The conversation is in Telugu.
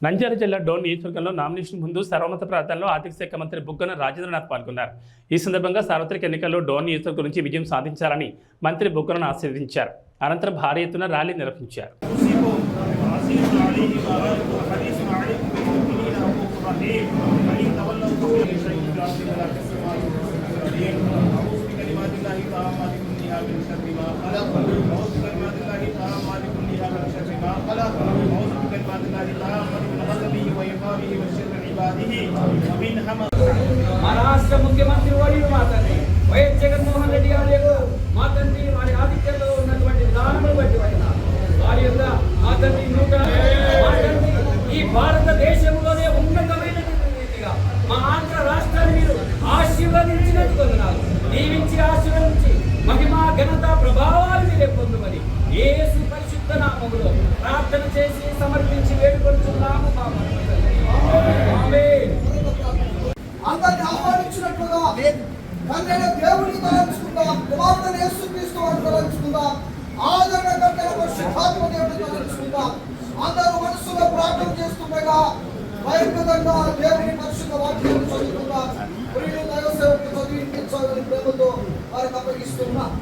నంద్యాల జిల్లా డోన్ నియోజకవర్గంలో నామినేషన్ ముందు సర్వమత ప్రాంతాల్లో ఆర్థిక శాఖ మంత్రి బుగ్గన రాజేంద్రనాథ్ పాల్గొన్నారు. ఈ సందర్భంగా సార్వత్రిక ఎన్నికల్లో డోన్ నియోజకవర్గం నుంచి విజయం సాధించాలని మంత్రి బుగ్గనను ఆశీర్వదించారు. అనంతరం భారీ ఎత్తున ర్యాలీ నిర్వహించారు. మా రాష్ట్ర ముఖ్యమంత్రి వర్యులు మా తండ్రి వైఎస్ జగన్మోహన్ రెడ్డి గారి మా తండ్రి వారి ఆధిక్యంలో ఉన్నటువంటి విధానములు బట్టి వారి యొక్క మా తండ్రి ఈ భారతదేశంలోనే ఉన్నతమైనటువంటి రీతిగా మా ఆంధ్ర రాష్ట్రాన్ని మీరు ఆశీర్వదించినట్టు పొందినారు. దీవించి ఆశీర్వదించి మహిమా ఘనత ప్రభావాలు మీరే పొందుమని యేసు పరిశుద్ధ నామములో ప్రార్థన చేసి సమర్పించి వేడుకొంటున్నాము. అందరిని ఆహ్వానించినట్లుగా తండ్రి దేవుడిని తలంచుకుందాం, కుమారుడు యేసుక్రీస్తు వారిని తలంచుకుందాం, ఆదరణకర్తైన పరిశుద్ధాత్మ దేవుడిని తలంచుకుందాం. అందరూ మనసులో ప్రార్థన చేస్తుండగా బహిర్గతంగా దేవుని పరిశుద్ధ వాక్యాన్ని చదువుకుందాం. ప్రియులు దైవ సేవకులు చదివించాలని ప్రేమతో వారికి అప్పగిస్తున్నాం.